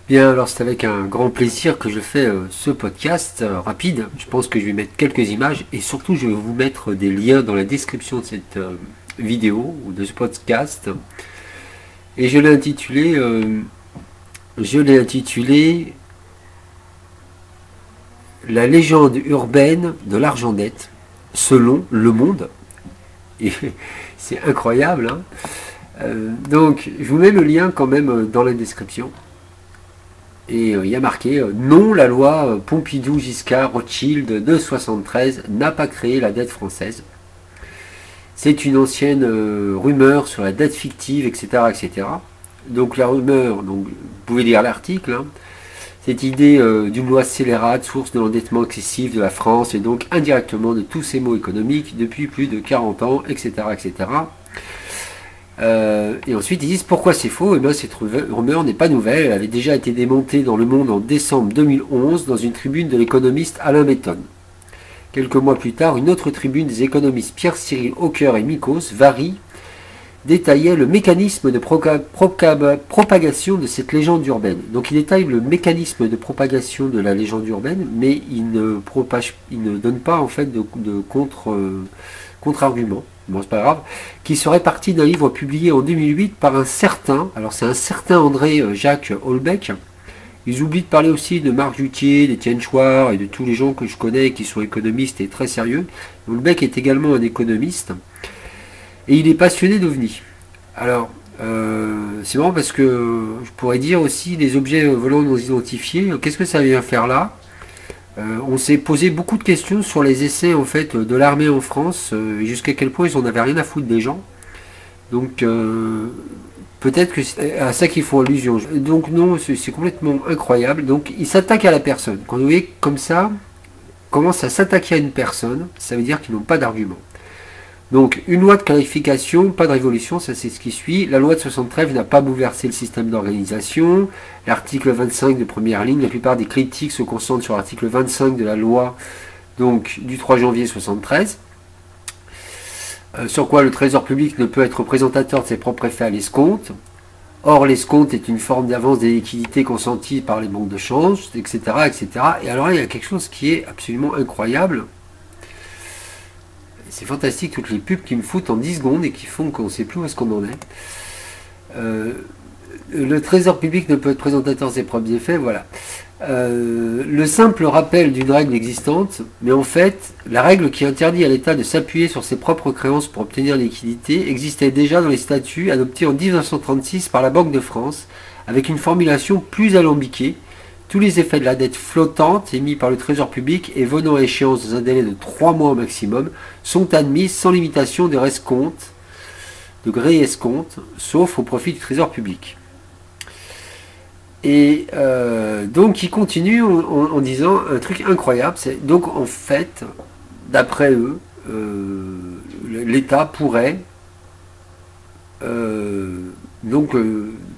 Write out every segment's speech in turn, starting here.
Bien, alors c'est avec un grand plaisir que je fais ce podcast rapide. Je pense que je vais mettre quelques images et surtout je vais vous mettre des liens dans la description de cette vidéo ou de ce podcast. Et je l'ai intitulé La légende urbaine de l'Argentette selon Le Monde. Et c'est incroyable, hein. Donc je vous mets le lien quand même dans la description. Et il y a marqué non, la loi Pompidou-Giscard-Rothschild de 73 n'a pas créé la dette française. C'est une ancienne rumeur sur la dette fictive, etc., etc. Donc la rumeur, donc, vous pouvez lire l'article, hein, cette idée d'une loi scélérate, source de l'endettement excessif de la France et donc indirectement de tous ses maux économiques depuis plus de 40 ans, etc., etc. Et ensuite ils disent pourquoi c'est faux. Et bien cette rumeur n'est pas nouvelle, elle avait déjà été démontée dans Le Monde en décembre 2011 dans une tribune de l'économiste Alain Méton. Quelques mois plus tard, une autre tribune des économistes Pierre-Cyril Haucker et Mikos Vary détaillait le mécanisme de propagation de cette légende urbaine. Donc il détaille le mécanisme de propagation de la légende urbaine, mais il ne donne pas en fait de contre-argument. Bon, c'est pas grave, qui serait parti d'un livre publié en 2008 par un certain, alors c'est un certain André Jacques Holbeck. Ils oublient de parler aussi de Marc Jutier, d'Étienne Chouard et de tous les gens que je connais qui sont économistes et très sérieux. Holbeck est également un économiste et il est passionné d'OVNI. Alors, c'est marrant parce que je pourrais dire aussi les objets volants non identifiés, qu'est-ce que ça vient faire là? On s'est posé beaucoup de questions sur les essais en fait de l'armée en France, jusqu'à quel point ils en avaient rien à foutre des gens. Donc peut-être que c'est à ça qu'ils font allusion. Donc non, c'est complètement incroyable. Donc ils s'attaquent à la personne. Quand vous voyez comme ça, commence à s'attaquer à une personne, ça veut dire qu'ils n'ont pas d'argument. Donc une loi de clarification, pas de révolution, ça c'est ce qui suit. La loi de 73 n'a pas bouleversé le système d'organisation. L'article 25 de première ligne, la plupart des critiques se concentrent sur l'article 25 de la loi donc, du 3 janvier 73. Sur quoi le Trésor public ne peut être présentateur de ses propres effets à l'escompte. Or, l'escompte est une forme d'avance des liquidités consentie par les banques de change, etc., etc. Et alors là, il y a quelque chose qui est absolument incroyable. C'est fantastique, toutes les pubs qui me foutent en 10 secondes et qui font qu'on ne sait plus où est-ce qu'on en est. Le Trésor public ne peut être présentateur de ses propres effets, voilà. Le simple rappel d'une règle existante, mais en fait, la règle qui interdit à l'État de s'appuyer sur ses propres créances pour obtenir liquidité existait déjà dans les statuts adoptés en 1936 par la Banque de France, avec une formulation plus alambiquée. Tous les effets de la dette flottante émis par le Trésor public et venant à échéance dans un délai de 3 mois au maximum sont admis sans limitation de rescompte, de gré escompte, sauf au profit du Trésor public. Et donc il continue en disant un truc incroyable, c'est donc en fait, d'après eux, l'État pourrait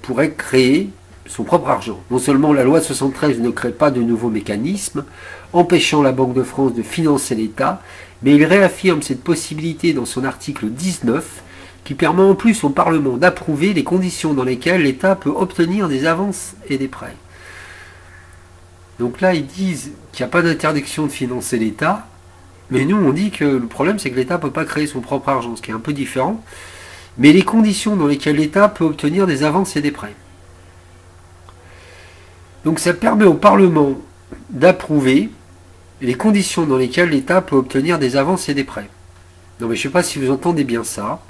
pourrait créer son propre argent. Non seulement la loi de 73 ne crée pas de nouveaux mécanismes, empêchant la Banque de France de financer l'État, mais il réaffirme cette possibilité dans son article 19, qui permet en plus au Parlement d'approuver les conditions dans lesquelles l'État peut obtenir des avances et des prêts. Donc là, ils disent qu'il n'y a pas d'interdiction de financer l'État, mais nous, on dit que le problème, c'est que l'État ne peut pas créer son propre argent, ce qui est un peu différent, mais les conditions dans lesquelles l'État peut obtenir des avances et des prêts. Donc ça permet au Parlement d'approuver les conditions dans lesquelles l'État peut obtenir des avances et des prêts. Non mais je ne sais pas si vous entendez bien ça.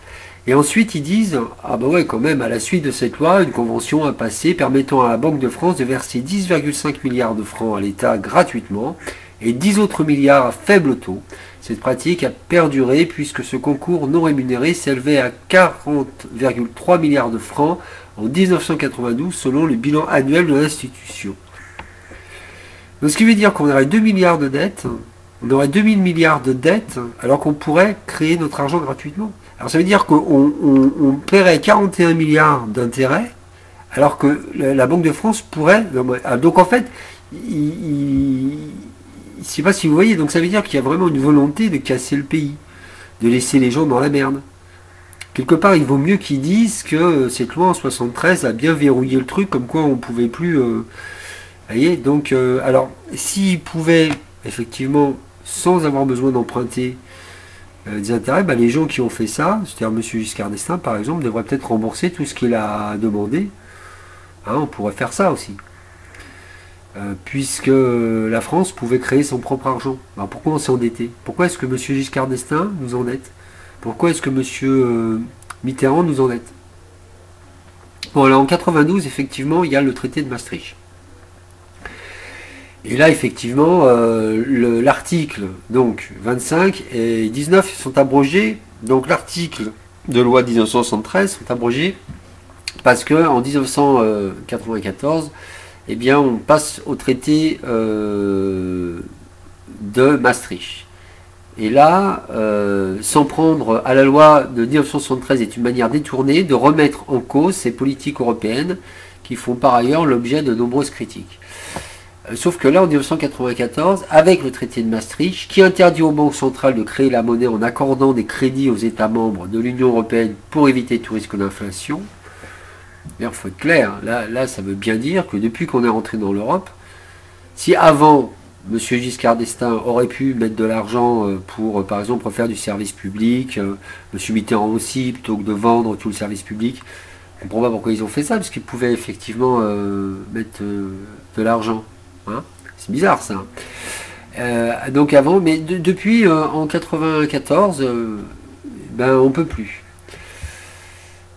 Et ensuite ils disent, ah bah ouais quand même, à la suite de cette loi, une convention a passé permettant à la Banque de France de verser 10,5 milliards de francs à l'État gratuitement et 10 autres milliards à faible taux. Cette pratique a perduré puisque ce concours non rémunéré s'élevait à 40,3 milliards de francs en 1992 selon le bilan annuel de l'institution. Donc ce qui veut dire qu'on aurait 2 milliards de dettes, on aurait 2000 milliards de dettes alors qu'on pourrait créer notre argent gratuitement. Alors ça veut dire qu'on paierait 41 milliards d'intérêts alors que la Banque de France pourrait... Donc en fait, je ne sais pas si vous voyez, donc ça veut dire qu'il y a vraiment une volonté de casser le pays, de laisser les gens dans la merde. quelque part, il vaut mieux qu'ils disent que cette loi en 73 a bien verrouillé le truc, comme quoi on ne pouvait plus... vous voyez, donc, alors, s'ils pouvaient, effectivement, sans avoir besoin d'emprunter des intérêts, bah, les gens qui ont fait ça, c'est-à-dire M. Giscard d'Estaing, par exemple, devraient peut-être rembourser tout ce qu'il a demandé. Hein, on pourrait faire ça aussi. Puisque la France pouvait créer son propre argent. Alors pourquoi on s'est endetté? Pourquoi est-ce que M. Giscard d'Estaing nous endette? Pourquoi est-ce que M. Mitterrand nous endette? Bon, alors en 92, effectivement, il y a le traité de Maastricht. Et là, effectivement, l'article donc 25 et 19 sont abrogés. Donc l'article de loi de 1973 sont abrogés parce que en 1994, eh bien, on passe au traité de Maastricht. Et là, s'en prendre à la loi de 1973 est une manière détournée de remettre en cause ces politiques européennes qui font par ailleurs l'objet de nombreuses critiques. Sauf que là, en 1994, avec le traité de Maastricht, qui interdit aux banques centrales de créer la monnaie en accordant des crédits aux États membres de l'Union européenne pour éviter tout risque d'inflation, il faut être clair, là, ça veut bien dire que depuis qu'on est rentré dans l'Europe, si avant, M. Giscard d'Estaing aurait pu mettre de l'argent pour, par exemple, refaire du service public, M. Mitterrand aussi, plutôt que de vendre tout le service public, je ne comprends pas pourquoi ils ont fait ça, parce qu'ils pouvaient effectivement mettre de l'argent. Hein, c'est bizarre ça. Donc avant, mais depuis en 94, ben on peut plus.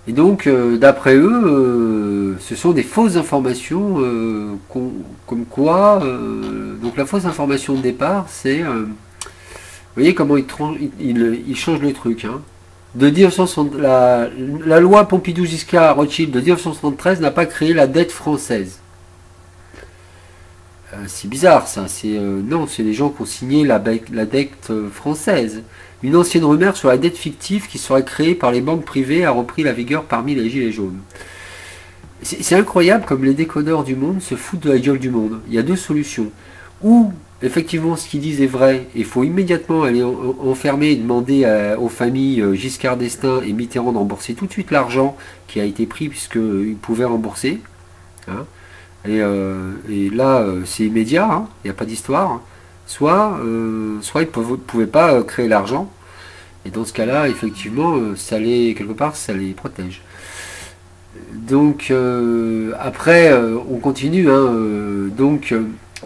Et donc, d'après eux, ce sont des fausses informations, comme quoi, donc la fausse information de départ, c'est, vous voyez comment il change le truc. Hein. De 1960, la loi Pompidou-Giscard-Rothschild de 1973 n'a pas créé la dette française. C'est bizarre ça, non, c'est les gens qui ont signé la dette française. Une ancienne rumeur sur la dette fictive qui serait créée par les banques privées a repris la vigueur parmi les gilets jaunes. C'est incroyable comme les décodeurs du monde se foutent de la gueule du monde. Il y a deux solutions. Ou, effectivement, ce qu'ils disent est vrai, et il faut immédiatement aller enfermer et demander aux familles Giscard d'Estaing et Mitterrand de rembourser tout de suite l'argent qui a été pris puisqu'ils pouvaient rembourser. Hein. Et là, c'est immédiat, hein, il n'y a pas d'histoire. Soit ils ne pouvaient pas créer l'argent, et dans ce cas-là, effectivement, quelque part, ça les protège. Donc, après, on continue. Hein, donc,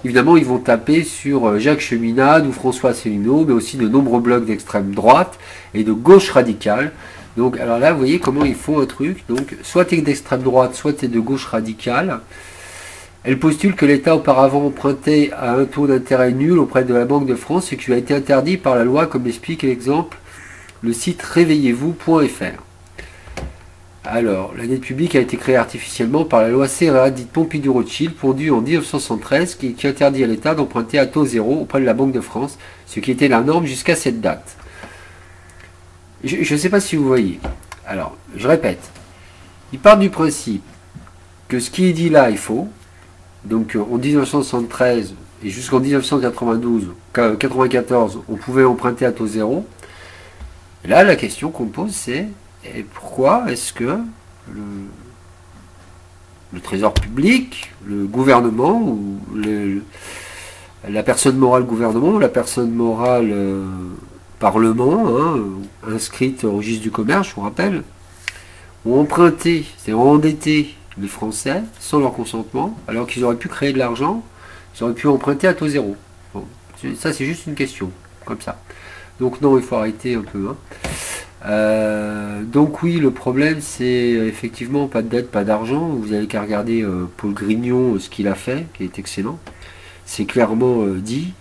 évidemment, ils vont taper sur Jacques Cheminade ou François Asselineau, mais aussi de nombreux blocs d'extrême droite et de gauche radicale. Donc, alors là, vous voyez comment ils font un truc. Donc, soit tu es d'extrême droite, soit tu es de gauche radicale. Elle postule que l'État auparavant empruntait à un taux d'intérêt nul auprès de la Banque de France, ce qui a été interdit par la loi, comme l'explique l'exemple le site réveillez-vous.fr. Alors, la dette publique a été créée artificiellement par la loi CRA dite Pompidou-Rothschild, pondue en 1973, qui interdit à l'État d'emprunter à taux zéro auprès de la Banque de France, ce qui était la norme jusqu'à cette date. Je ne sais pas si vous voyez. Alors, je répète. Il part du principe que ce qui est dit là est faux. Donc en 1973 et jusqu'en 1994, on pouvait emprunter à taux zéro. Et là, la question qu'on pose, c'est pourquoi est-ce que le Trésor public, le gouvernement, ou la personne morale gouvernement, ou la personne morale parlement, hein, inscrite au registre du commerce, je vous rappelle, ont emprunté, c'est-à-dire endetté les Français sans leur consentement, alors qu'ils auraient pu créer de l'argent, ils auraient pu emprunter à taux zéro. Bon, ça c'est juste une question, comme ça. Donc non, il faut arrêter un peu. Hein. Donc oui, le problème c'est effectivement pas de dette, pas d'argent. Vous n'avez qu'à regarder Paul Grignon, ce qu'il a fait, qui est excellent. C'est clairement dit.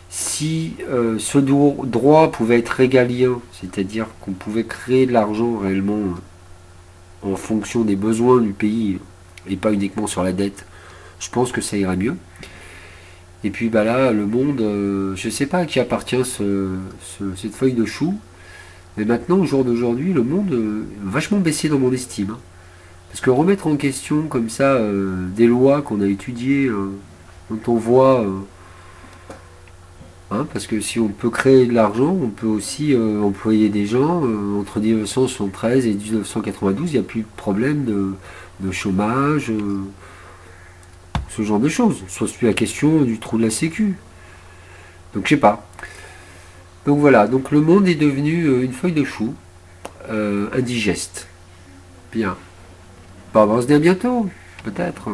Si ce droit pouvait être régalien, c'est-à-dire qu'on pouvait créer de l'argent réellement en fonction des besoins du pays et pas uniquement sur la dette, je pense que ça irait mieux. Et puis bah là, le monde, je ne sais pas à qui appartient cette feuille de chou, mais maintenant, au jour d'aujourd'hui, le monde a vachement baissé dans mon estime. Hein. Parce que remettre en question comme ça des lois qu'on a étudiées, dont on voit Hein, parce que si on peut créer de l'argent, on peut aussi employer des gens. Entre 1973 et 1992, il n'y a plus de problème de chômage, ce genre de choses. Ça se pose plus la question du trou de la sécu. Donc je sais pas. Donc voilà, donc le monde est devenu une feuille de chou, indigeste. Bien. Bah, on va se dire à bientôt, peut-être.